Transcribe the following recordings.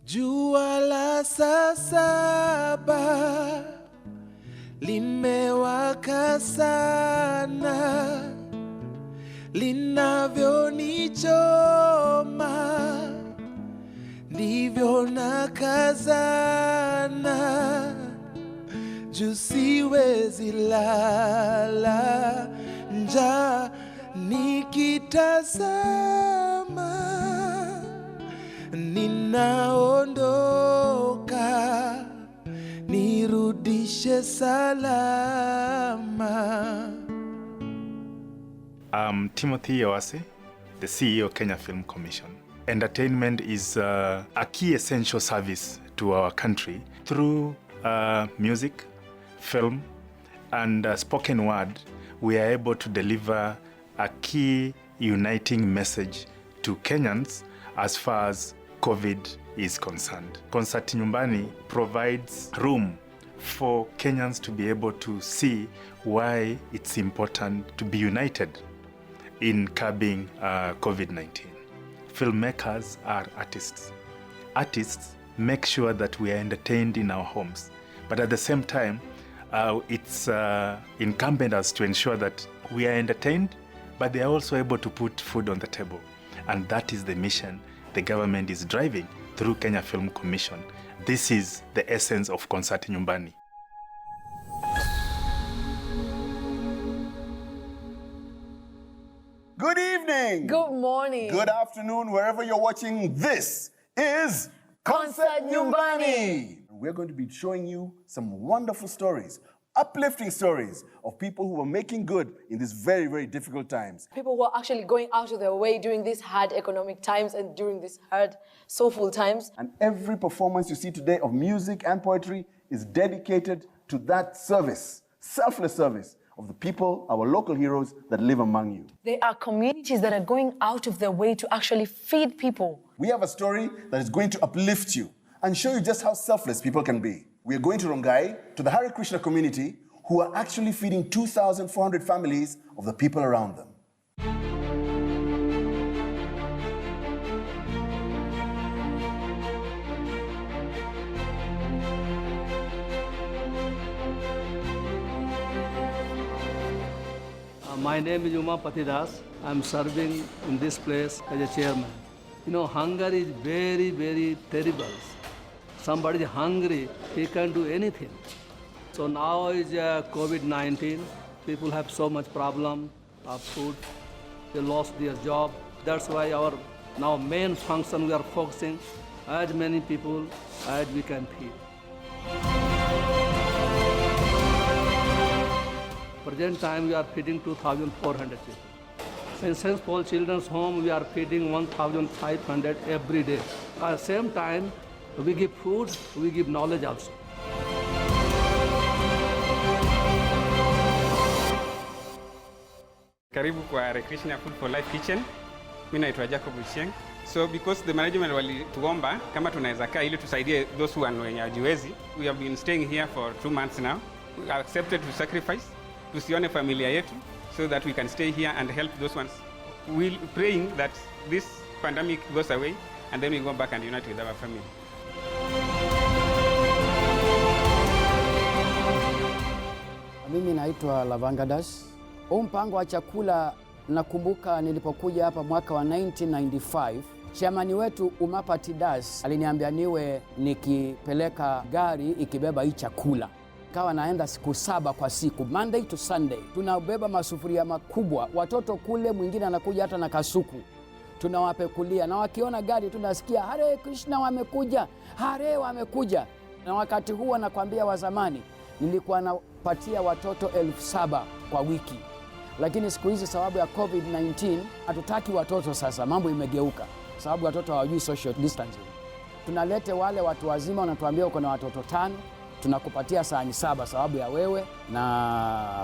Jua la saa 7 limewaka sana, linavyonichoma ndivyo nakazana, juu siwezi lala, njaa nikitazama, ninaondoka nirudishe salama. I'm Timothy Yawase, the CEO of Kenya Film Commission. Entertainment is a key essential service to our country. Through music, film, and spoken word, we are able to deliver a key uniting message to Kenyans as far as COVID is concerned. Concert Nyumbani provides room for Kenyans to be able to see why it's important to be united in curbing COVID-19. Filmmakers are artists. Artists make sure that we are entertained in our homes. But at the same time, it's incumbent us to ensure that we are entertained, but they are also able to put food on the table. And that is the mission the government is driving through Kenya Film Commission. This is the essence of Concert Nyumbani. Good evening. Good morning. Good afternoon, wherever you're watching. This is Concert Nyumbani. We're going to be showing you some wonderful stories, uplifting stories of people who are making good in these very, very difficult times. People who are actually going out of their way during these hard economic times and during these hard, soulful times. And every performance you see today of music and poetry is dedicated to that service, selfless service of the people, our local heroes that live among you. They are communities that are going out of their way to actually feed people. We have a story that is going to uplift you and show you just how selfless people can be. We are going to Rongai, to the Hare Krishna community, who are actually feeding 2,400 families of the people around them. My name is Nyumbani Das. I'm serving in this place as a chairman. You know, hunger is very, very terrible. Somebody is hungry, he can't do anything. So now is COVID-19. People have so much problem of food. They lost their job. That's why our now main function we are focusing as many people as we can feed. Present time we are feeding 2,400 people. In St. Paul Children's Home we are feeding 1,500 every day. At the same time, we give food, we give knowledge also. Karibu kwa Hare Krishna Food for Life Kitchen. Mimi naitwa Jacob Usheng. So because the management walituomba kama tunaweza kaa ili tusaidie those who are wenye hawajiwezi. We have been staying here for 2 months now. We accepted to sacrifice, tusione familia yetu, so that we can stay here and help those ones. We're praying that this pandemic goes away and then we go back and unite with our family. Mimi naitwa Lavangadas. Huu mpango wa chakula nakumbuka nilipokuja hapa mwaka wa 1995. Chairman wetu Umapati Das aliniambia niwe nikipeleka gari ikibeba hii chakula. Kawa naenda siku 7 kwa siku, Monday to Sunday. Tunabeba masufuria makubwa, watoto kule, mwingine anakuja hata na kasuku. Tunawapekulia na wakiona gari tunasikia Hare Krishna wamekuja, Hare wamekuja. Na wakati huo nakwambia wa zamani nilikuwa napatia watoto 7,000 kwa wiki. Lakini siku hizi sababu ya COVID-19 hatutaki watoto sasa, mambo imegeuka. Sababu watoto hawajui social distancing. Tunalete wale watu wazima, wanatuambia uko na watoto 5, tunakupatia sahani 7 sababu ya wewe na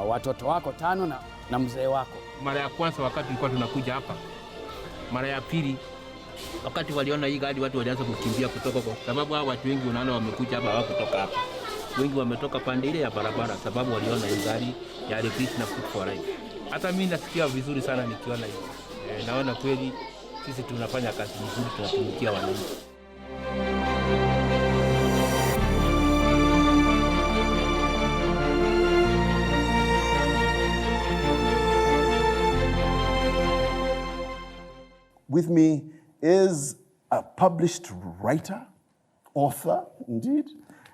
watoto wako 5 na mzee wako. Mara ya kwanza wakati tulikuwa tunakuja hapa, mara ya pili wakati waliona hii gari watu walianza kukimbia kutoka kwa sababu hao watu wengi unaona wamekuja hapa hawakutoka hapa. Wengi wametoka pande ile ya barabara sababu waliona hii gari ya Hare Krishna Food for Life. Hata mimi nasikia vizuri sana nikiona hiyo. Naona kweli sisi tunafanya kazi nzuri, tunatumikia wananchi. with me is a published writer, author, indeed,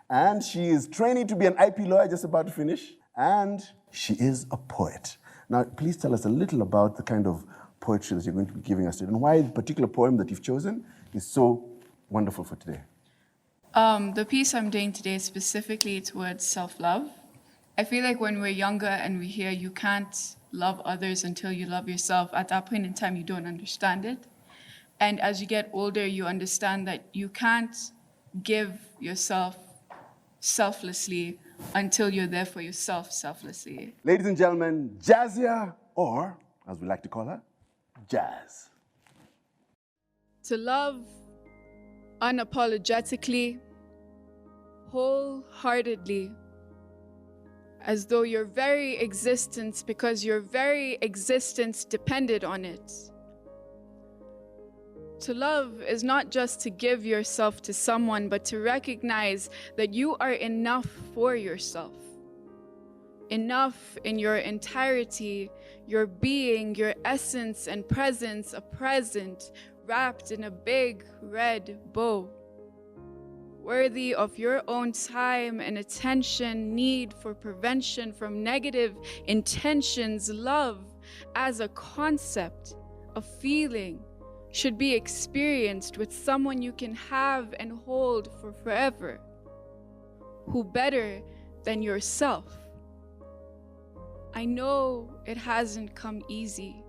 and she is training to be an IP lawyer, just about to finish, and she is a poet. Now, please tell us a little about the kind of poetry that you're going to be giving us today, and why the particular poem that you've chosen is so wonderful for today. The piece I'm doing today is specifically towards self-love. I feel like when we're younger and we hear you can't love others until you love yourself, at that point in time, you don't understand it. And as you get older, you understand that you can't give yourself selflessly until you're there for yourself selflessly. Ladies and gentlemen, Jazzia, or as we like to call her, Jazz. To love unapologetically, wholeheartedly, as though your very existence, because your very existence depended on it. To love is not just to give yourself to someone, but to recognize that you are enough for yourself. Enough in your entirety, your being, your essence and presence, a present wrapped in a big red bow. Worthy of your own time and attention, need for prevention from negative intentions, love as a concept, a feeling, should be experienced with someone you can have and hold for forever. Who better than yourself? I know it hasn't come easy,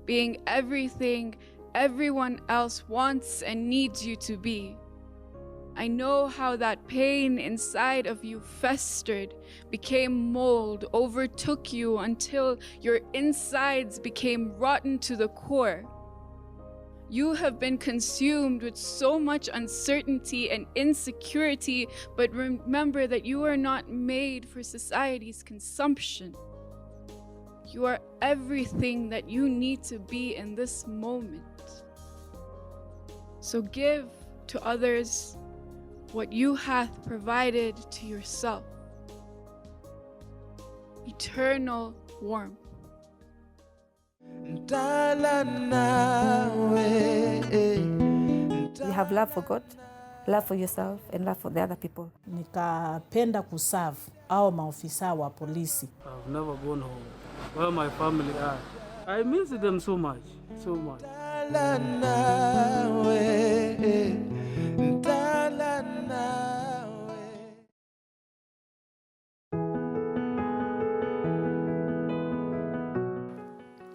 being everything everyone else wants and needs you to be. I know how that pain inside of you festered, became mold, overtook you until your insides became rotten to the core. You have been consumed with so much uncertainty and insecurity, but remember that you are not made for society's consumption. You are everything that you need to be in this moment. So give to others what you hath provided to yourself. Eternal warmth. You have love for God, love for yourself, and love for the other people. Nikapenda kuserve au maofisa wa polisi. I've never gone home, where my family are. I miss them so much, so much.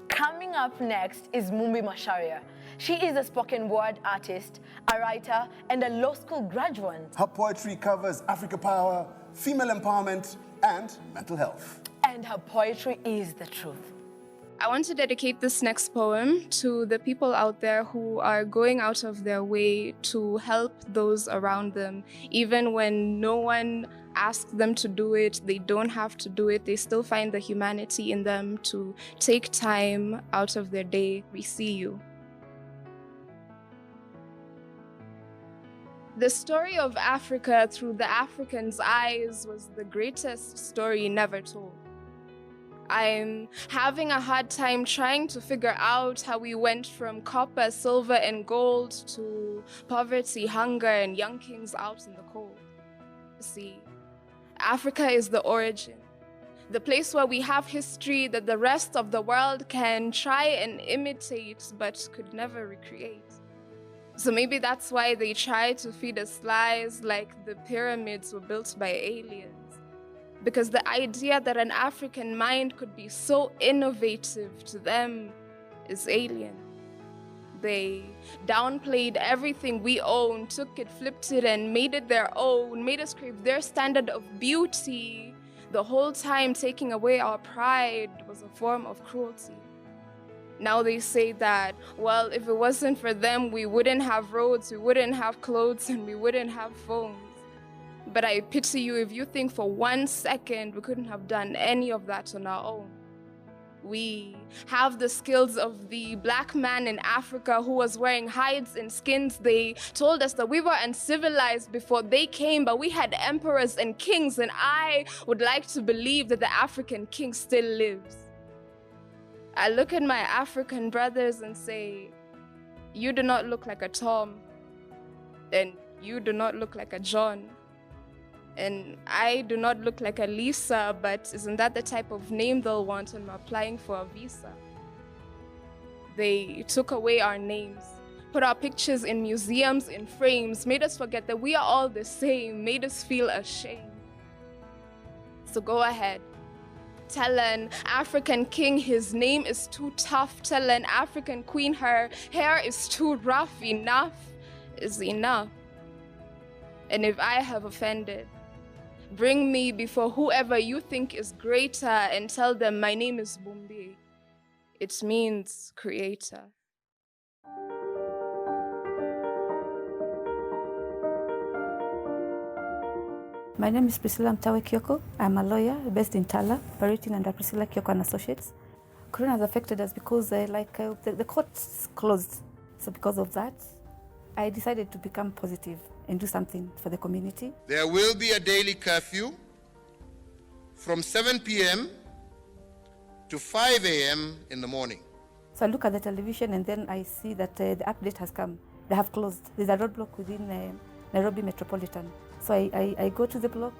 Coming up next is Mumbi Macharia. She is a spoken word artist, a writer, and a law school graduate. Her poetry covers Africa power, female empowerment, and mental health. And her poetry is the truth. I want to dedicate this next poem to the people out there who are going out of their way to help those around them. Even when no one asks them to do it, they don't have to do it, they still find the humanity in them to take time out of their day. We see you. The story of Africa through the African's eyes was the greatest story never told. I'm having a hard time trying to figure out how we went from copper, silver, and gold to poverty, hunger, and young kings out in the cold. See, Africa is the origin, the place where we have history that the rest of the world can try and imitate but could never recreate. So maybe that's why they try to feed us lies like the pyramids were built by aliens. Because the idea that an African mind could be so innovative to them is alien. They downplayed everything we own, took it, flipped it, and made it their own, made us crave their standard of beauty. The whole time taking away our pride was a form of cruelty. Now they say that, well, if it wasn't for them, we wouldn't have roads, we wouldn't have clothes, and we wouldn't have phones. But I pity you if you think for 1 second we couldn't have done any of that on our own. We have the skills of the black man in Africa who was wearing hides and skins. They told us that we were uncivilized before they came, but we had emperors and kings, and I would like to believe that the African king still lives. I look at my African brothers and say, You do not look like a Tom, and you do not look like a John, and I do not look like a Lisa, but isn't that the type of name they'll want when we're applying for a visa? They took away our names, put our pictures in museums, in frames, made us forget that we are all the same, made us feel ashamed. So go ahead. Tell an African king his name is too tough. Tell an African queen her hair is too rough. Enough is enough. And if I have offended, bring me before whoever you think is greater and tell them my name is Bumbi. It means creator. My name is Priscilla Mtawe Kioko. I'm a lawyer based in Tala, operating under Priscilla Kioko and Associates. Corona has affected us because the courts closed. So because of that, I decided to become positive and do something for the community. There will be a daily curfew from 7 p.m. to 5 a.m. in the morning. So I look at the television and then I see that the update has come. They have closed. There's a roadblock within Nairobi Metropolitan. So I go to the block,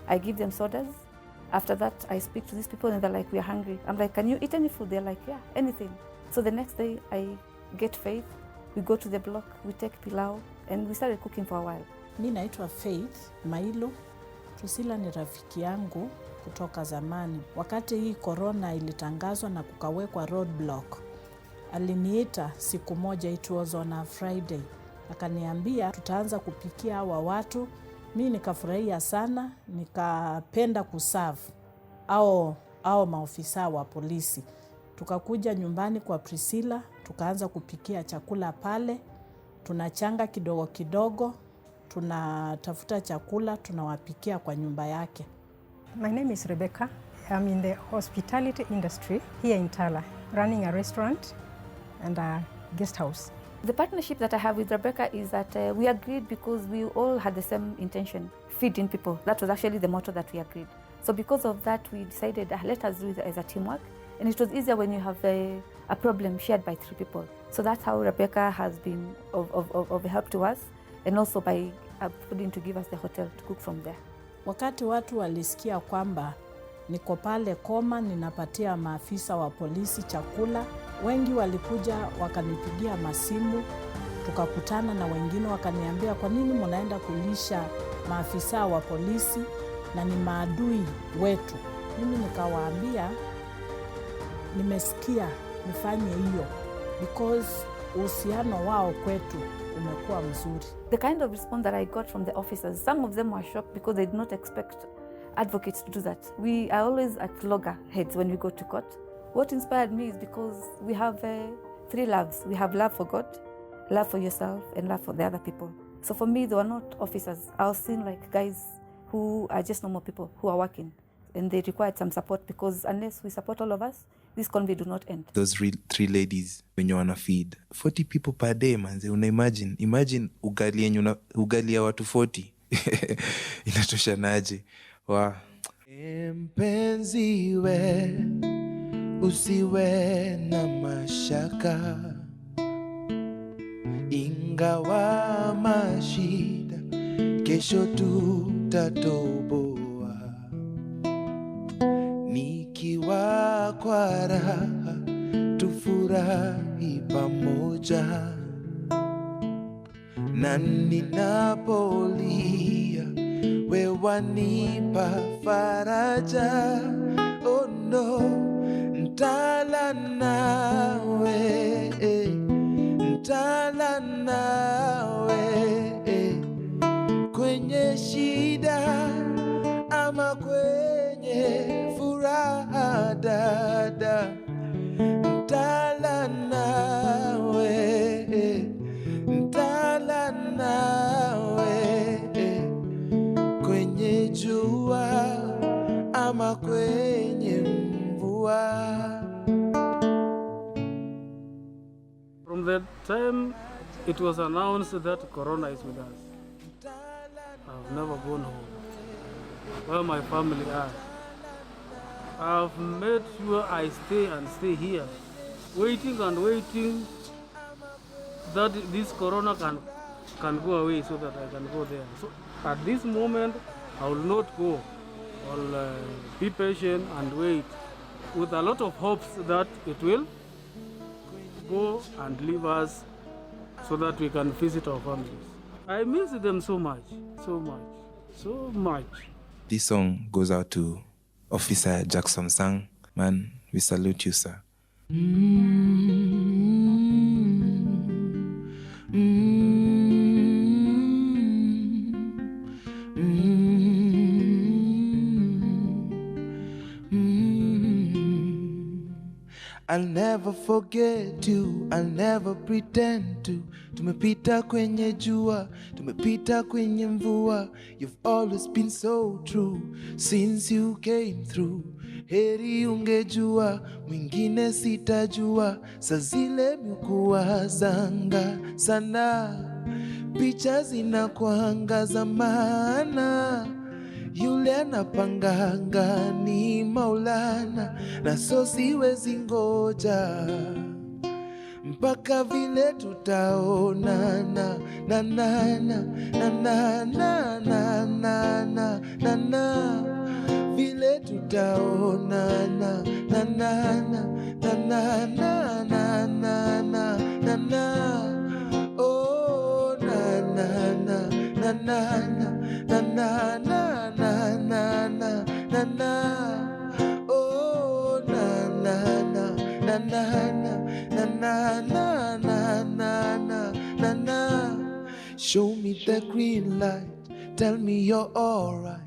I give them sodas. After that, I speak to these people and they're like, we're hungry. I'm like, can you eat any food? They're like, yeah, anything. So the next day, I get Faith. We go to the block, we take pilau, and we started cooking for a while. Mi naitwa Faith Mailo. Priscilla ni rafiki yangu kutoka zamani. Wakati hii corona ilitangazwa na kukawekwa roadblock, aliniita siku moja, it was on a Friday. Akaniambia tutaanza kupikia hawa watu. Mi nikafurahia sana, nikapenda kuserve au maofisa wa polisi. Tukakuja nyumbani kwa Priscilla, tukaanza kupikia chakula pale. Tunachanga kidogo kidogo, tunatafuta chakula, tunawapikia kwa nyumba yake. My name is Rebecca. I'm in the hospitality industry here in Tala, running a restaurant and a guest house. The partnership that I have with Rebecca is that we agreed because we all had the same intention, feeding people. That was actually the motto that we agreed. So because of that, we decided let us do it as a teamwork. And it was easier when you have a problem shared by 3 people. So that's how Rebecca has been of help to us, and also by putting to give us the hotel to cook from there. Wakati watu walisikia kwamba niko pale Koma ninapatia maafisa wa polisi chakula, wengi walikuja wakanipigia masimu, tukakutana na wengine wakaniambia kwa nini mnaenda kulisha maafisa wa polisi na ni maadui wetu. Mimi nikawaambia nimesikia nifanye hiyo because uhusiano wao kwetu umekuwa mzuri. The kind of response that I got from the officers, some of them were shocked because they did not expect advocates to do that. We are always at loggerheads when we go to court. What inspired me is because we have 3 loves. We have love for God, love for yourself, and love for the other people. So for me, they were not officers. I was seeing like guys who are just normal people who are working, and they required some support because unless we support all of us, this convoy do not end. Those 3 ladies when you wanna feed 40 people per day, man. Imagine ugali ya watu 40. Inatoshanaje? Wow. Mpenzi we, usiwe na mashaka, ingawa mashida kesho tutatoboa. Nikiwa kwa raha tufurahi pamoja, na ninapolia we wanipa faraja. Oh no, ntala nawe, ntala nawe, kwenye shida ama kwenye furaha dada. Ntala nawe, ntala nawe, kwenye jua ama kwenye mvua. From the time it was announced that Corona is with us, I've never gone home, where my family are. I've made sure I stay here, waiting and waiting that this corona can go away so that I can go there. So at this moment, I will not go. I'll be patient and wait with a lot of hopes that it will go and leave us so that we can visit our families. I miss them so much, so much, so much. This song goes out to Officer Jackson Sang. Man, we salute you, sir. I'll never forget you, I'll never pretend to. Tumepita kwenye jua, tumepita kwenye mvua. You've always been so true since you came through. Heri ungejua, mwingine sitajua. Saa zile mikuwa zanga sana, picha zinakuangaza maana. Yule anapanganga ni Maulana, na so siwezi ngoja mpaka vile tutaonana. Na na na na na na na na na na na vile tutaonana. Na na na na na na na na na na na oh na na na na na na na na na na na na oh na na na na na na na na na na na. Show me the green light, tell me you're alright.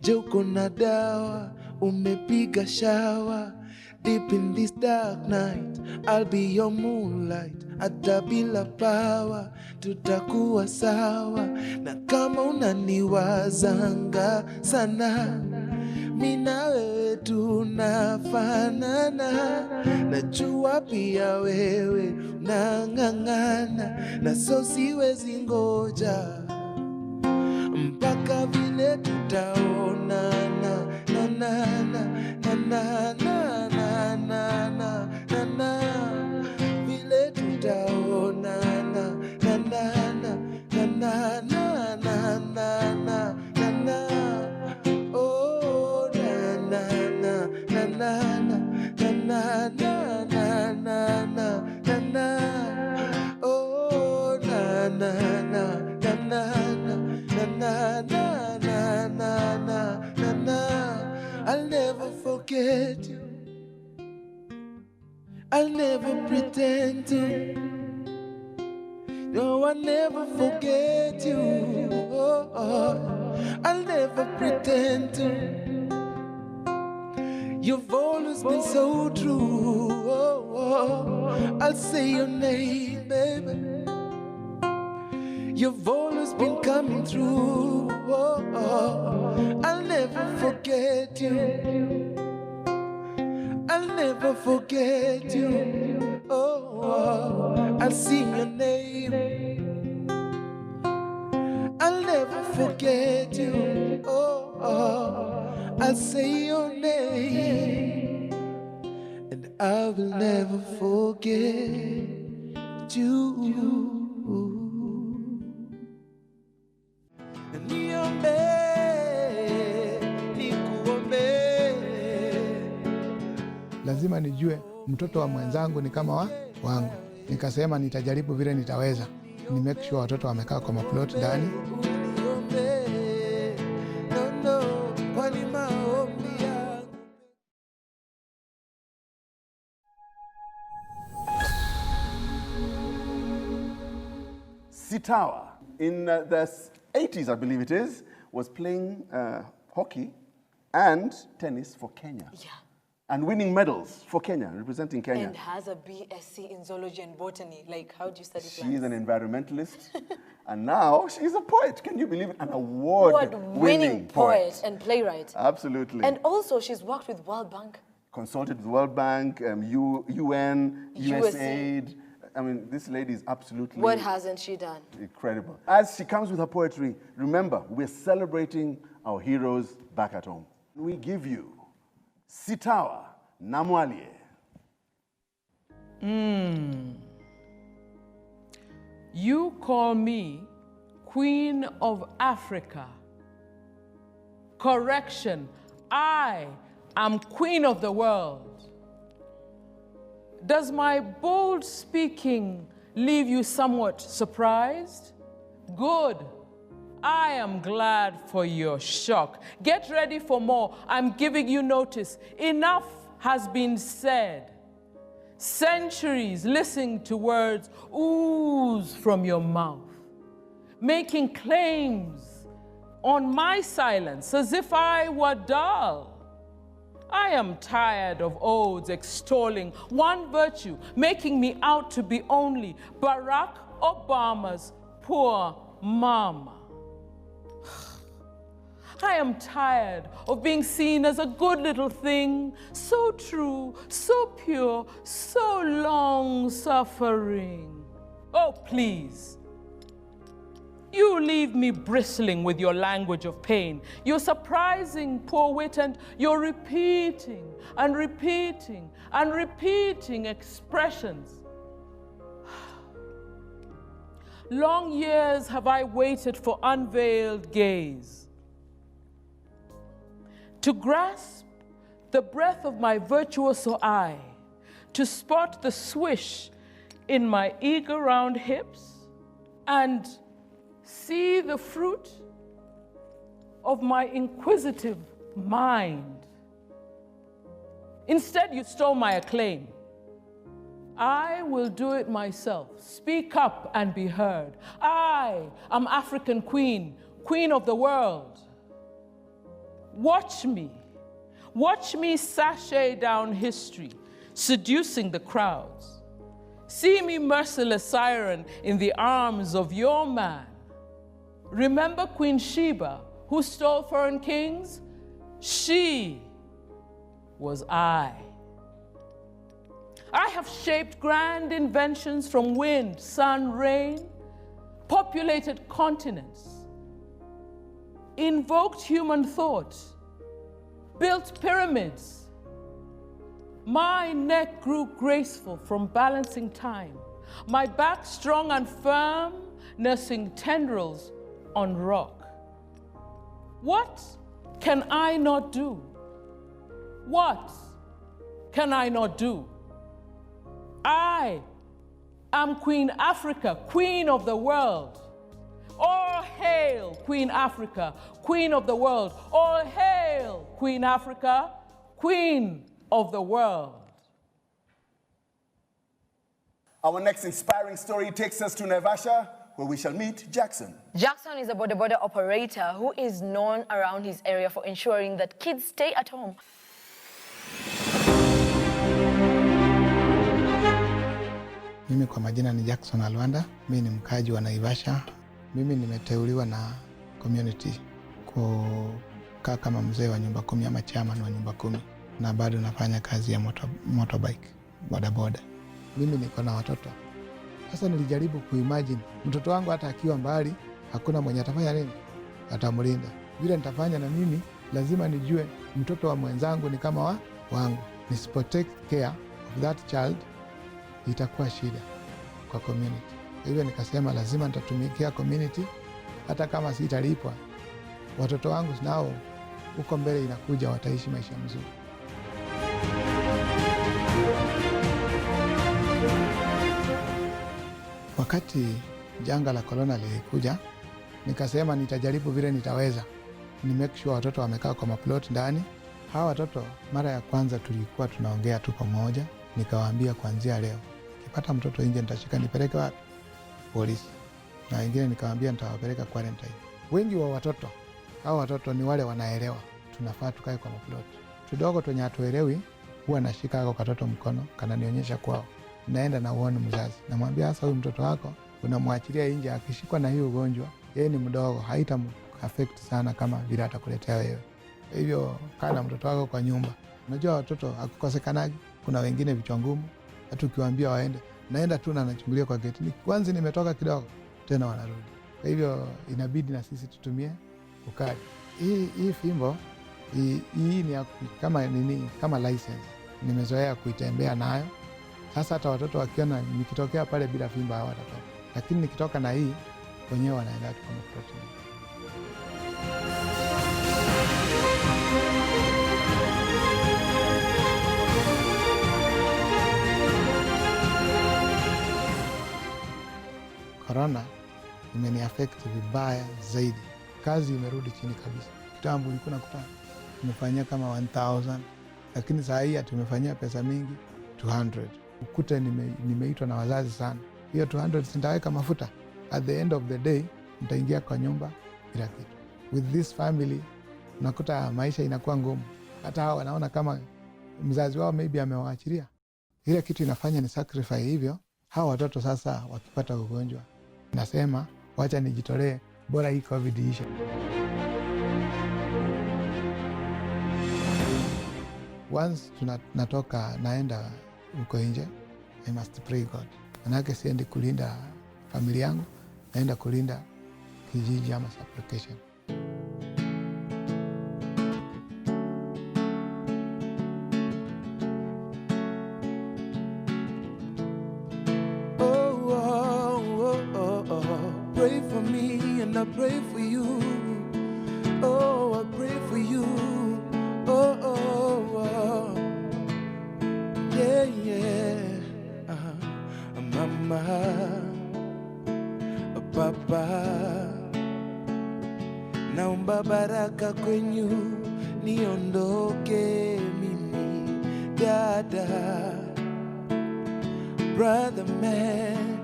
Je, uko na dawa, umepiga shower. Deep in this dark night, I'll be your moonlight. Hata bila power, tutakuwa sawa. Na kama unaniwazanga sana, mimi na wewe tunafanana. Najua pia wewe unang'ang'ana, na so siwezi ngoja mpaka vile tutaonana. Na na na na na na na na na na vile tutaonana. Na na na na na na na na na na oh na na na na na na na na na na na na oh na na na na na na na na na. I'll never forget you, I'll never pretend to. No, I'll never forget you. Oh, oh. I'll never pretend to. You've always been so true. Oh, oh. I'll say your name, baby. You've always been coming through. Oh, oh. I'll never forget you. I'll never forget you. Oh, oh. I'll sing your name. I'll never forget you. Oh, oh. I'll say your name. And I will never forget you. Lazima nijue mtoto wa mwenzangu ni kama wangu. Nikasema nitajaribu vile nitaweza. Ni make sure watoto wamekaa kwa maplot ndani. Sitawa, in the 80s, I believe it is, was playing hockey and tennis for Kenya. Yeah. And winning medals for Kenya, representing Kenya. And has a BSc in zoology and botany. Like, how do you study plants? She's an environmentalist. And now she's a poet. Can you believe it? An award-winning poet and playwright. Absolutely. And also, she's worked with World Bank. Consulted with World Bank, UN, USAID. I mean, this lady is absolutely... What hasn't she done? Incredible. As she comes with her poetry, remember, we're celebrating our heroes back at home. We give you Sitawa Namwalie. You call me Queen of Africa. Correction, I am Queen of the world. Does my bold speaking leave you somewhat surprised? Good. I am glad for your shock. Get ready for more. I'm giving you notice. Enough has been said. Centuries listening to words ooze from your mouth, making claims on my silence as if I were dull. I am tired of odes extolling one virtue, making me out to be only Barack Obama's poor mama. I am tired of being seen as a good little thing, so true, so pure, so long-suffering. Oh, please. You leave me bristling with your language of pain, your surprising poor wit, and your repeating and repeating and repeating expressions. Long years have I waited for unveiled gaze, to grasp the breath of my virtuoso eye, to spot the swish in my eager round hips, and see the fruit of my inquisitive mind. Instead, you stole my acclaim. I will do it myself. Speak up and be heard. I am African Queen, Queen of the world. Watch me sashay down history, seducing the crowds. See me merciless siren in the arms of your man. Remember Queen Sheba, who stole foreign kings? She was I. I have shaped grand inventions from wind, sun, rain, populated continents, invoked human thought, built pyramids. My neck grew graceful from balancing time, my back strong and firm, nursing tendrils on rock. What can I not do? What can I not do? I am Queen Africa, Queen of the world. All hail Queen Africa, Queen of the world. All hail Queen Africa, Queen of the world. Our next inspiring story takes us to Naivasha, where we shall meet Jackson. Jackson is a border operator who is known around his area for ensuring that kids stay at home. Mimi kwa majina ni Jackson Alwanda. Mimi ni mkaji wa Naivasha. Mimi nimeteuliwa na community kukaa kama mzee wa nyumba 10 ama chairman wa nyumba 10, na bado nafanya kazi ya motorbike, bodaboda. Mimi niko na watoto. Sasa nilijaribu kuimagine mtoto wangu hata akiwa mbali, hakuna mwenye atafanya nini? Atamlinda. Vile nitafanya na mimi, lazima nijue mtoto wa mwenzangu ni kama wangu. Nisipo take care of that child, itakuwa shida kwa community. Hivyo nikasema lazima nitatumikia community, hata kama sitalipwa. Watoto wangu nao huko mbele inakuja wataishi maisha mzuri. Wakati janga la corona lilikuja, nikasema nitajaribu vile nitaweza. Ni make sure watoto wamekaa kwa maplot ndani. Hawa watoto mara ya kwanza tulikuwa tunaongea tu pamoja, nikawaambia kuanzia leo, kipata mtoto nje nitashika nipeleke wapi? Polisi. Na wengine nikawaambia nitawapeleka quarantine. Wengi wa watoto, hawa watoto ni wale wanaelewa tunafaa tukae kwa maplot. Tudogo twenye hatuelewi, huwa nashika hako katoto mkono, kananionyesha kwao. Naenda na uone mzazi. Namwambia sasa huyu mtoto wako unamwachilia nje, akishikwa na hiyo ugonjwa, yeye ni mdogo, haita-affect sana kama vile atakuletea wewe. Hivyo kana mtoto wako kwa nyumba. Unajua watoto hakukosekanaje, kuna wengine vichwa ngumu, hata ukiwaambia waende, naenda tu na anachungulia kwa gate. Kwanza nimetoka kidogo, tena wanarudi. Kwa hivyo inabidi na sisi tutumie ukali. Hii fimbo hii ni kama license. Nimezoea kuitembea nayo. Sasa hata watoto wakiona nikitokea pale bila fimbo hawatatoka. lakini nikitoka na hii wenyewe wanaenda tu kama protein. Corona imeniaffect vibaya zaidi. Kazi imerudi chini kabisa. Kitambo ulikuwa unakuta tumefanyia kama 1000, lakini saa hii tumefanyia pesa mingi 200. Ukute nimeitwa na wazazi sana. Hiyo 200 sitaweka mafuta. At the end of the day nitaingia kwa nyumba bila kitu. With this family unakuta maisha inakuwa ngumu. Hata hao wanaona kama mzazi wao maybe amewaachilia. Ile kitu inafanya ni sacrifice hivyo. Hao watoto sasa wakipata ugonjwa, nasema wacha nijitolee, bora hii COVID ishe. Once tunatoka naenda uko nje, I must pray God. Manake siendi kulinda familia yangu, naenda kulinda kijiji ama supplication. Pray for me and I pray for you. Oh, I pray for you. Oh, oh, oh. Yeah, yeah. Mama, Papa, naomba baraka kwenyu niondoke mimi dada. Brother man,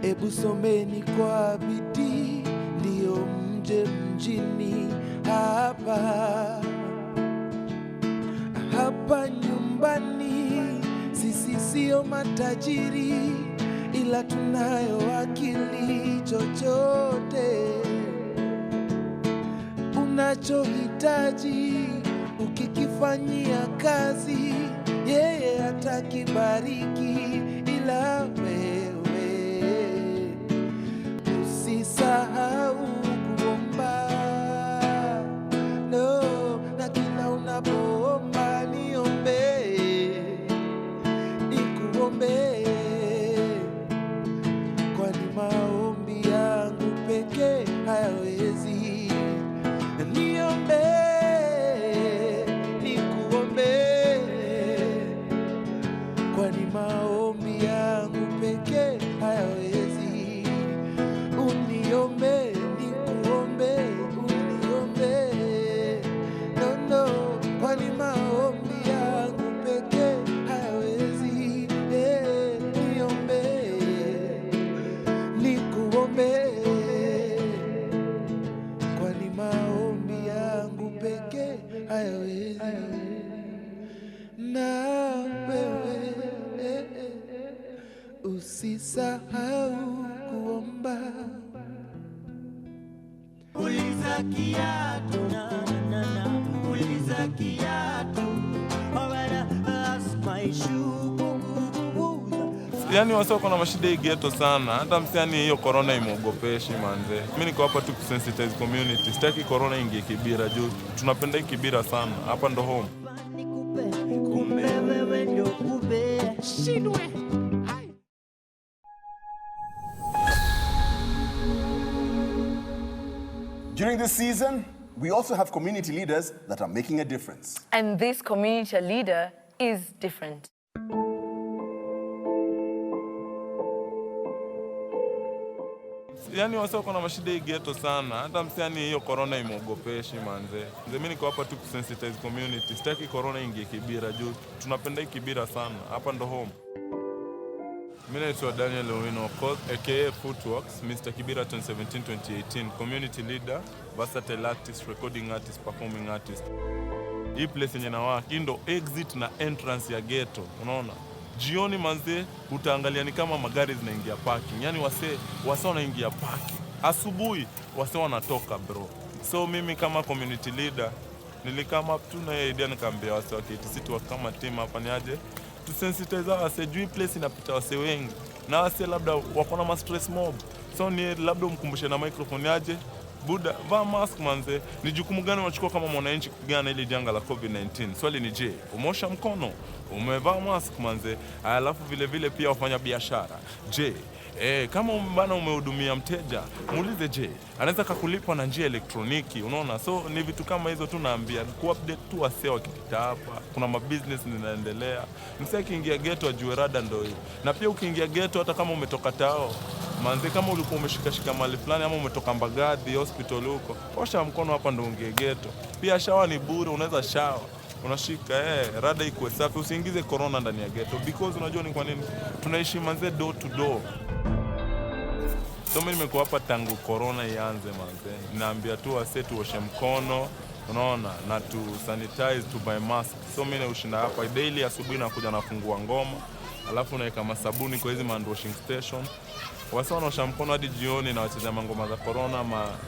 ebu someni kwa bidii ndio mje mjini hapa. Hapa nyumbani sisi sio matajiri, ila tunayo akili. Chochote unachohitaji ukikifanyia kazi, yeye atakibariki. Ila wewe usisahau kuomba, no, na kila unapoomba niombe, nikuombe, kwani maombi yangu pekee hayawezi. Niombe, nikuombe, kwani maombi yangu pekee hayawezi. Uniombe, nikuombe, uniombe, no, no, kwani maombi yangu pekee hayawezi. Niombe, nikuombe, kwani maombi yangu pekee hayawezi. Na wewe usisahau kuomba. Uliza kiatu, uliza kiatu, ask my shoe. Yani wasa kuna mashida hii ghetto sana. Hata msiani hiyo corona imeogopeshi manze. Mimi niko hapa tu kusensitize community. Sitaki corona ingie Kibira juu. Tunapenda hii Kibira sana. Hapa ndo home. Kumbe wewe ndo kube. Shidwe. During this season, we also have community leaders that are making a difference. And this community leader is different. Yani wasa kuna mashida hii ghetto sana. Hata msiani hiyo corona imeogopeshi manze. Mimi niko hapa tu kusensitize community. Sitaki corona ingie Kibira juu. Tunapenda hii Kibira sana. Hapa ndo home. Mimi naitwa Daniel Owino, aka Footworks, Mr. Kibira 2017-2018, community leader, versatile artist, recording artist, performing artist. Hii place yenye nawaka, hii ndo exit na entrance ya ghetto, unaona? Jioni manze, utaangalia ni kama magari zinaingia parking, yani wase wanaingia parking. Asubuhi, wase wanatoka bro. So mimi kama community leader, nilikama tu na idea nikaambia wase wa KTC tu kama team hapa ni aje. Tusensitize wase juu place inapita wase wengi. Na wase labda wako na stress mob. So ni labda umkumbushe na microphone aje. Buda, vaa mask manze. Ni jukumu gani unachukua kama mwananchi kupigana ile janga la COVID-19? Swali ni je, umeosha mkono? Umevaa mask manze? Alafu vile vile pia wafanya biashara. Je, kama bana umehudumia mteja, muulize je, anaweza kukulipa na njia elektroniki, unaona? So ni vitu kama hizo tu naambia, ku-update tu wasee wakipita hapa. Kuna mabusiness zinaendelea. Msee akiingia ghetto ajue rada ndio hiyo. Na pia ukiingia ghetto hata kama umetoka tao, manze kama ulikuwa umeshika mali fulani ama umetoka Mbagathi hospital huko, osha mkono hapa ndio unge ghetto. Pia shawa ni bure, unaweza shawa. Unashika rada iko safi, usiingize corona ndani ya ghetto because unajua ni kwa nini tunaishi manze door to door. So mimi nimekuwa hapa tangu corona ianze manze. Naambia tu wase tuoshe mkono, unaona, na tu sanitize, tu buy mask. So mimi naushinda hapa daily, asubuhi nakuja nafungua ngoma, alafu naweka masabuni kwa hizo hand washing station. Wasa wanaosha mkono hadi jioni na wacheza ngoma za corona,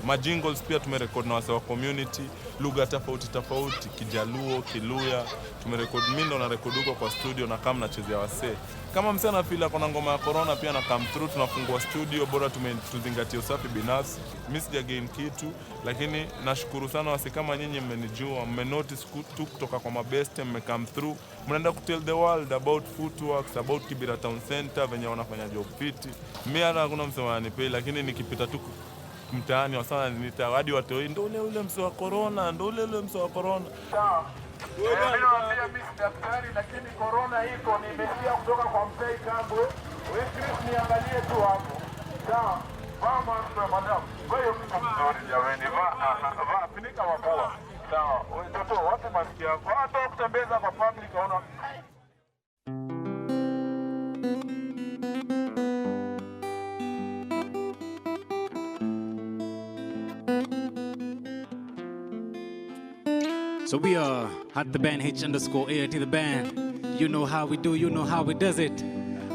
ma jingles pia tumerecord na wase wa community, lugha tofauti, Kijaluo, Kiluya, tumerecord. Mimi ndo na record huko kwa studio na kama nachezea wase. Kama msee anafeel kuna ngoma ya corona pia na come through, tunafungua studio, bora tuzingatie usafi binafsi. Mimi sija gain kitu, lakini nashukuru sana wase kama nyinyi mmenijua, mmenotice tu kutoka kwa mabeste, mmecome through. Mnaenda ku tell the world about footworks, about Kibera Town Center, venye wanafanya job fiti. Mimi hata hakuna msee ananipei, lakini nikipita tu mtaani wasana nita hadi watu ndio ule msee wa corona, ndio ule msee wa corona. Mimi naambia mimi si daktari, lakini corona iko, nimesikia kutoka kwa mzee Kambwe. Wewe Chris niangalie tu hapo. Sawa. Mama na madam. Wewe mko mzuri jamani. Va finika mapua. Sawa. Wewe toto watu masikia yako. Hata kutembeza kwa public unaona. So we are at the band H_A to the band. You know how we do, you know how we does it.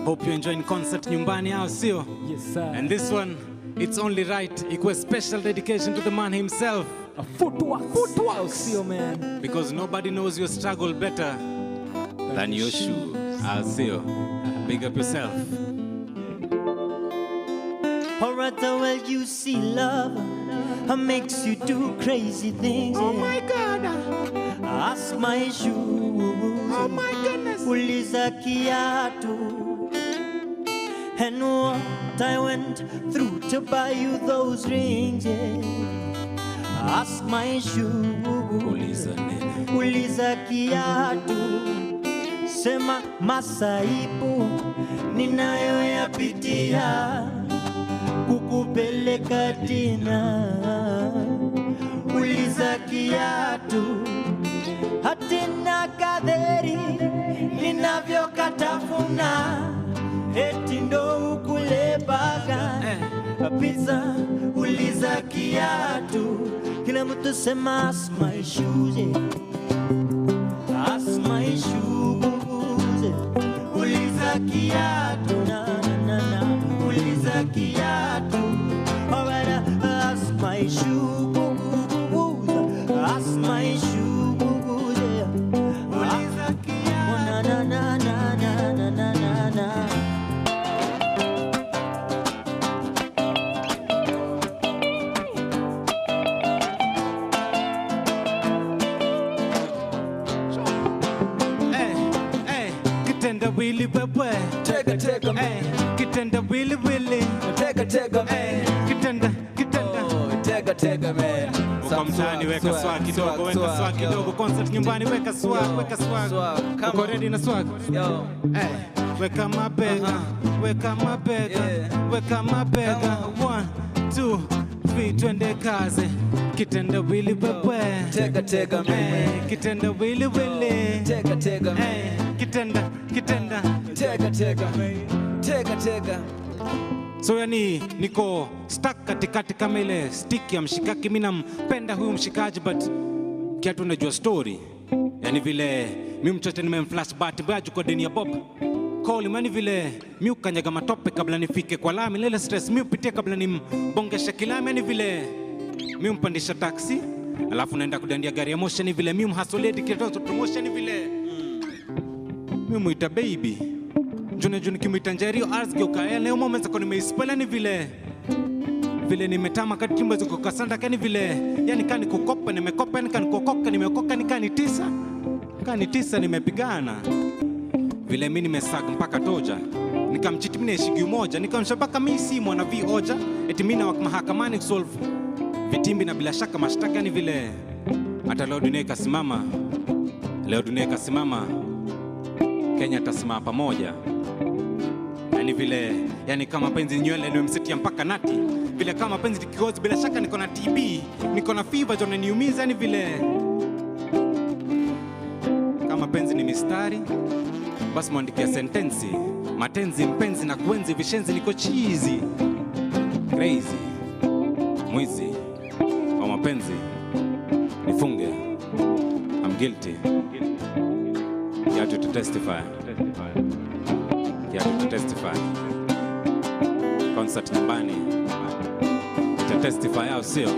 Hope you're enjoying concert Nyumbani out, sio? Yes, sir. And this one, it's only right. Equal special dedication to the man himself. A footwork, sio man. Because nobody knows your struggle better than your shoes. Sio. Big up yourself. Alright, well, you see love makes you do crazy things. Oh my God. Ask my shoes. Oh my goodness. Uliza kiatu. And what I went through to buy you those rings. Ask my shoes. Uliza kiatu. Sema masaibu ninayoyapitia kukupeleka dina. Uliza kiatu hatina kadheri ninavyokatafuna eti ndo ukule baga pizza. Uliza kiatu kila mtu sema ask my shoes, ask my shoes. Uliza kiatu na uliza kiatu. Alright, ask my shoes, ask my shoes. Uliza kiatu na. Kitenda wili wewe, Tega, hey. Kitenda wili wili, Tega, man. Kitenda. Tega, man. Uko mtaani weka swag kidogo, weka swag kidogo. Concert Nyumbani weka swag. Uko ready na swag? Yo. Hey. Weka mabega, weka mabega. 1, 2, 3, twende kazi. Kitenda wili wewe, Tega, man. Kitenda wili wili, Tega, man. Kitenda. Tega. So yani niko stuck katikati kama ile stick ya mshikaki. Mimi nampenda huyu mshikaji but kiatu unajua story. Yani vile mimi mchote nimemflash bahati mbaya juko deni ya Bob Call imani vile mimi ukanyaga matope kabla nifike kwa lami. Lele stress mimi upitie kabla nimbongesha kilami. Yani vile mimi mpandisha taxi alafu naenda kudandia gari ya motion. Vile mimi mhasoledi kitu promotion vile mimi muita baby June kimuita njerio arsge ukaele leo moment zako nimeispela. Ni vile vile nimetama kati timba ziko kasanda kani vile yani kani kukopa nimekopa yani kani kukoka nimekoka ni kani tisa nimepigana vile mimi nimesaga mpaka toja nikamchiti mimi shigi moja nikamshabaka mimi si mwana vioja eti mimi na mahakamani kusolve vitimbi na bila shaka mashtaka yani vile hata leo dunia ikasimama Kenya tasimama pamoja yani vile yani kama penzi nywele nimemsetia mpaka nati vile kama penzi kikozi bila shaka niko na TB niko na fever jona niumiza yani vile kama penzi ni mistari basi muandikia sentensi matenzi mpenzi na kuenzi vishenzi niko cheesy crazy mwizi wa mapenzi nifunge I'm guilty you have to testify concert Nyumbani to testify au sio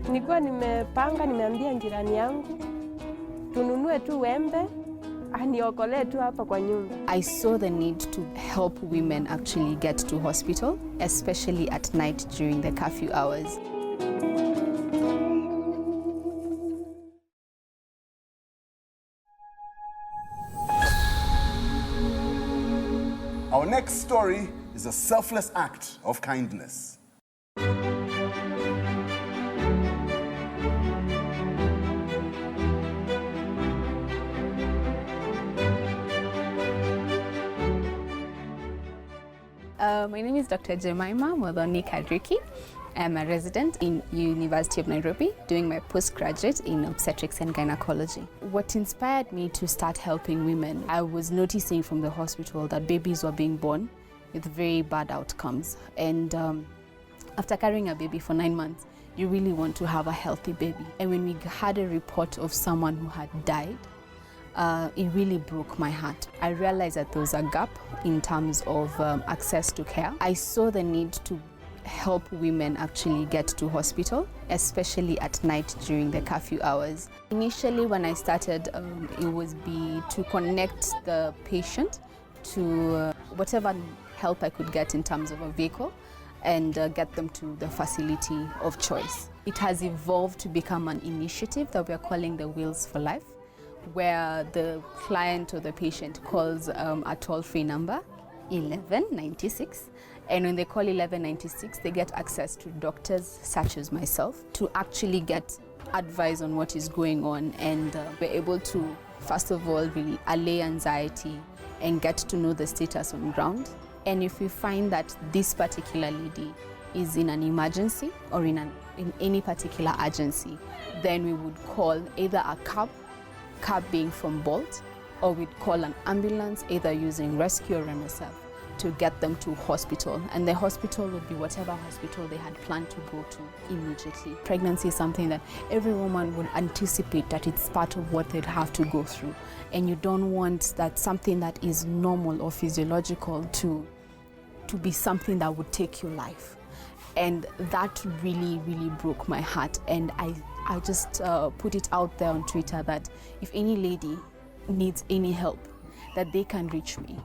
Nilikuwa nimepanga nimeambia jirani yangu tununue tu wembe aniokolee tu hapa kwa nyumba. I saw the need to help women actually get to hospital, especially at night during the curfew hours. Our next story is a selfless act of kindness. My name is Dr. Jemima Modhoni Kadriki. I'm a resident in University of Nairobi doing my postgraduate in obstetrics and gynecology. What inspired me to start helping women, I was noticing from the hospital that babies were being born with very bad outcomes. And after carrying a baby for 9 months, you really want to have a healthy baby. And when we had a report of someone who had died, it really broke my heart. I realized that there was a gap in terms of access to care. I saw the need to help women actually get to hospital, especially at night during the curfew hours. Initially, when I started, it was to connect the patient to whatever help I could get in terms of a vehicle and get them to the facility of choice. It has evolved to become an initiative that we're calling the Wheels for Life, where the client or the patient calls a toll-free number, 1196, and when they call 1196, they get access to doctors such as myself to actually get advice on what is going on, and we're able to, first of all, really allay anxiety and get to know the status on ground. And if we find that this particular lady is in an emergency or in any particular urgency, then we would call either a cab being from Bolt, or we'd call an ambulance, either using rescue or MSF, to get them to hospital. And the hospital would be whatever hospital they had planned to go to immediately. Pregnancy is something that every woman would anticipate that it's part of what they'd have to go through. And you don't want that something that is normal or physiological to be something that would take your life. And that really, really broke my heart. And I just put it out there on Twitter that if any lady needs any help, that they can reach me.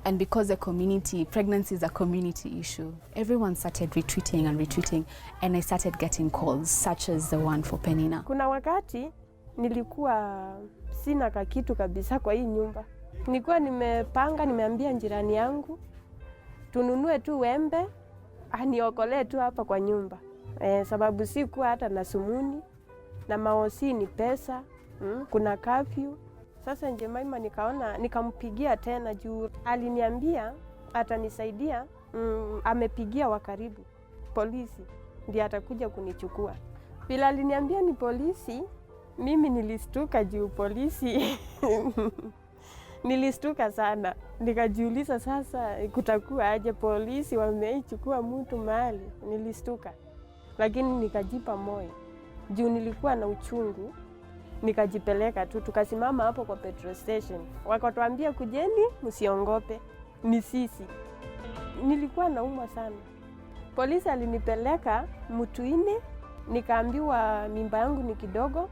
And because pregnancy is a community issue, everyone started retweeting, and I started getting calls, such as the one for Penina. Kuna wakati nilikuwa sina kakitu kabisa kwa hii nyumba. Nilikuwa nimepanga, nimeambia jirani yangu tununue tu wembe aniokolee tu hapa kwa nyumba. Sababu sikuwa hata na sumuni na maosi ni pesa, kuna curfew. Sasa Jemima nikaona, nikampigia tena juu aliniambia atanisaidia, amepigia wa karibu polisi ndiye atakuja kunichukua. Bila aliniambia ni polisi, mimi nilistuka juu polisi nilistuka sana. Nikajiuliza sasa kutakuwa aje, polisi wameichukua mtu mahali. Nilistuka. Lakini nikajipa moyo. Juu nilikuwa na uchungu. Nikajipeleka tu, tukasimama hapo kwa petrol station. Wakatuambia kujeni, msiongope. Ni sisi. Nilikuwa naumwa sana. Polisi alinipeleka Mtuine, nikaambiwa mimba yangu ni kidogo.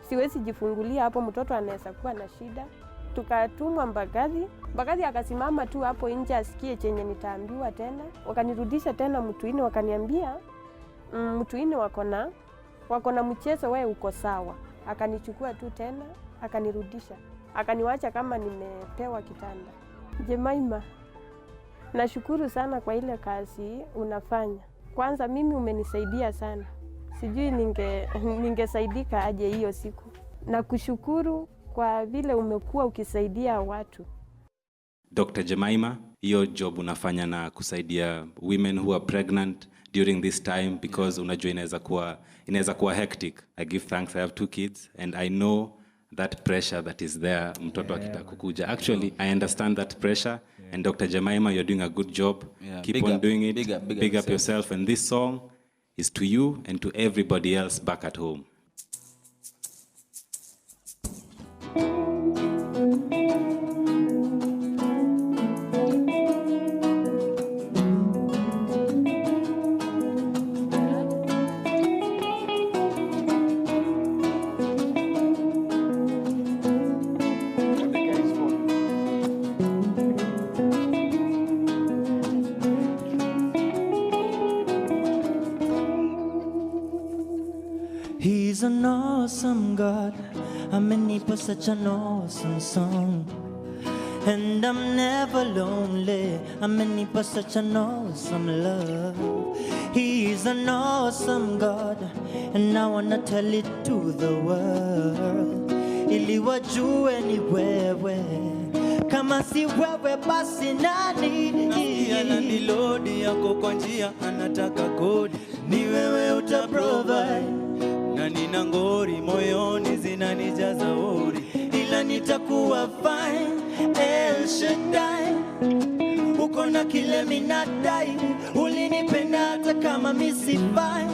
Siwezi jifungulia hapo, mtoto anaweza kuwa na shida. Tukatumwa Mbagathi. Mbagathi akasimama tu hapo nje asikie chenye nitaambiwa tena. Wakanirudisha tena Mtuine, wakaniambia Mtuine wako na mchezo, wewe uko sawa. Akanichukua tu tena, akanirudisha. Akaniwacha kama nimepewa kitanda. Jemima, nashukuru sana kwa ile kazi unafanya. Kwanza mimi umenisaidia sana. Sijui ningesaidika aje hiyo siku. Na kushukuru kwa vile umekuwa ukisaidia watu. Dr. Jemima, hiyo job unafanya na kusaidia women who are pregnant during this time, because unajua inaweza kuwa hectic. I give thanks, I have 2 kids and I know that pressure that is there mtoto akitaka kukuja. Actually, I understand that pressure, and Dr. Jemima, you're doing a good job. Keep on doing it. Big up yourself, and this song is to you and to everybody else back at home. He's an awesome God. Amenipa such an awesome song. And I'm never lonely. Amenipa such an awesome love. He's an awesome God. And I wanna tell it to the world. Ili wajue ni wewe. Kama si wewe basi nani? Nasikia landlord yako kwa njia anataka kodi. Ni wewe utaprovide. Na nina ngori moyoni zinanijaza ori, ila nitakuwa fine. El Shaddai, uko na kile minadai. Ulinipenda hata kama misifai.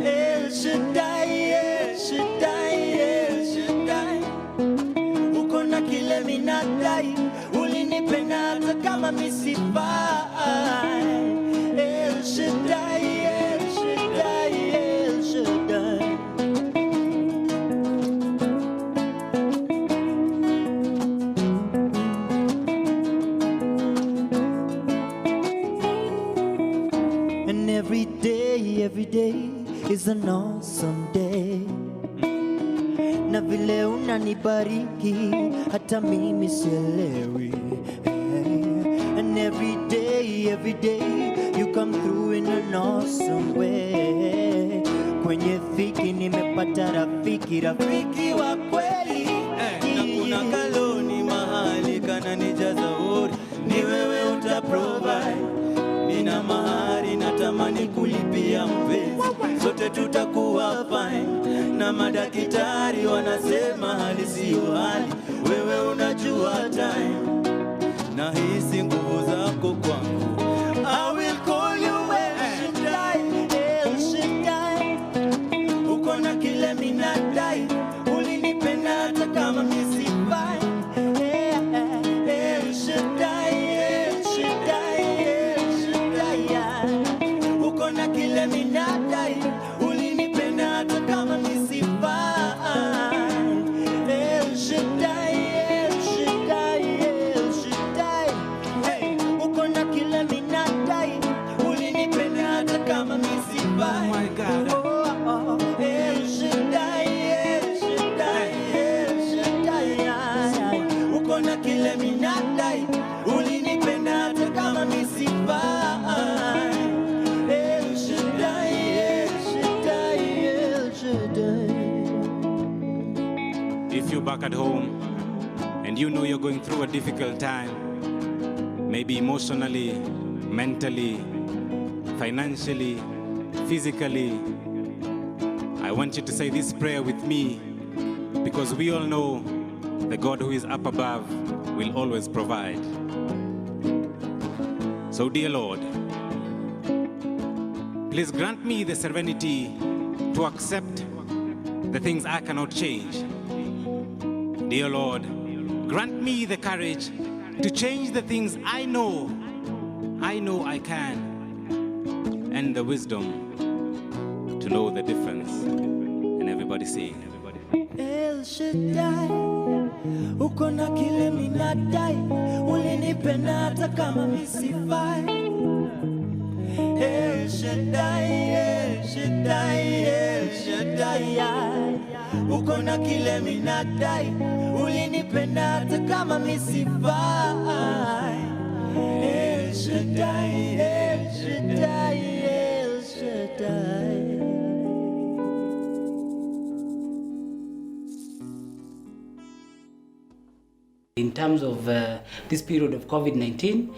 El Shaddai, El Shaddai, El Shaddai, uko na kile minadai. Ulinipenda hata kama misifai. El Shaddai, El Shaddai, El Shaddai. And every day is an awesome day. Na vile unanibariki hata mimi sielewi. And every day you come through in an awesome way. Kwenye dhiki nimepata rafiki wa kweli. Na kuna kaloni mahali kananijaza ori, ni wewe utaprovide. Nina mahari natamani kulipia mpenzi, sote tutakuwa fine. Na madaktari wanasema hali sio hali, wewe unajua time. Na hisi nguvu zako kwangu. I will call you El Shaddai, El Shaddai. Uko na kile minadai. Ulinipenda hata kama misifai. El Shaddai, El Shaddai, El Shaddai. Uko na kile minadai. Ulinipenda hata kama misifai. El Shaddai, El Shaddai. if you're back at home and you know you're going through a difficult time, maybe emotionally, mentally, financially, physically, I want you to say this prayer with me, because we all know the God who is up above will always provide. So, dear Lord, please grant me the serenity to accept the things I cannot change. Dear Lord, grant me the courage to change the things I know I can, and the wisdom to know the difference. And everybody say, El Shaddai, uko na kile minadai, ulinipenda hata kama misifai. El Shaddai, El Shaddai, El Shaddai, uko na kile minadai, ulinipenda hata kama misifai. El Shaddai, El Shaddai, El Shaddai. In terms of this period of COVID-19,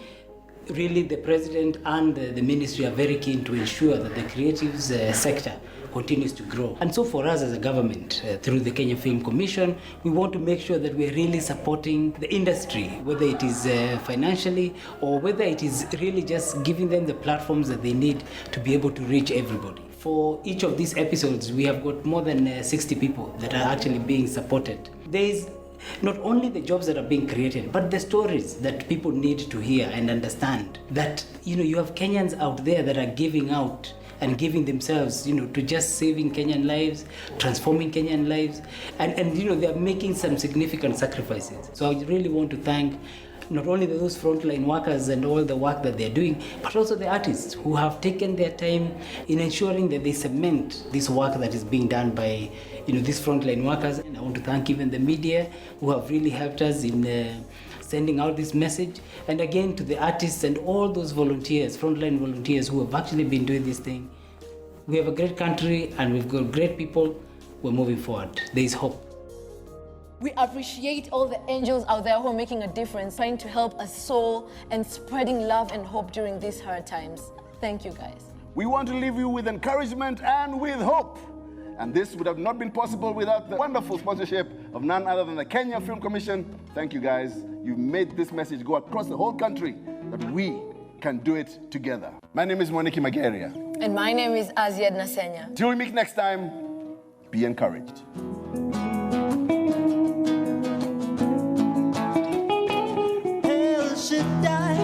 really the President and the Ministry are very keen to ensure that the creatives sector continues to grow. And so for us as a government, through the Kenya Film Commission, we want to make sure that we're really supporting the industry, whether it is financially or whether it is really just giving them the platforms that they need to be able to reach everybody. For each of these episodes, we have got more than 60 people that are actually being supported. There is not only the jobs that are being created, but the stories that people need to hear and understand. That, you have Kenyans out there that are giving out and giving themselves, to just saving Kenyan lives, transforming Kenyan lives, and they are making some significant sacrifices. So I really want to thank not only those frontline workers and all the work that they're doing, but also the artists who have taken their time in ensuring that they cement this work that is being done by these frontline workers. And I want to thank even the media who have really helped us in sending out this message. And again, to the artists and all those volunteers, frontline volunteers who have actually been doing this thing. We have a great country and we've got great people. We're moving forward. There is hope. We appreciate all the angels out there who are making a difference, trying to help us soul and spreading love and hope during these hard times. Thank you, guys. We want to leave you with encouragement and with hope. And this would have not been possible without the wonderful sponsorship of none other than the Kenya Film Commission. Thank you, guys. You made this message go across the whole country that we can do it together. My name is Moniki Mageria. And my name is Aziad Nasenya. Till we meet next time, be encouraged. El Shaddai,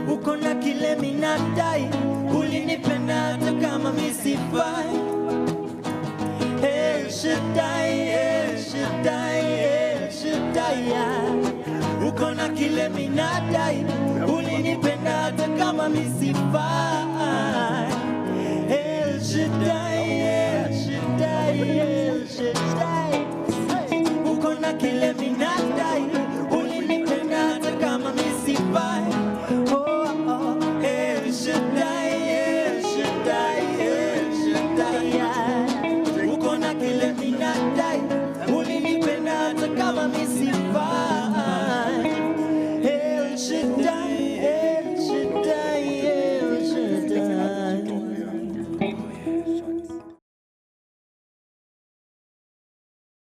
uko na kile minadai, ulinipenda hata kama misifai. El Shaddai, El Shaddai, El Shaddai, uko na kile minadai, ulinipenda hata kama misifai. El Shaddai, El Shaddai, El Shaddai, uko na kile minadai.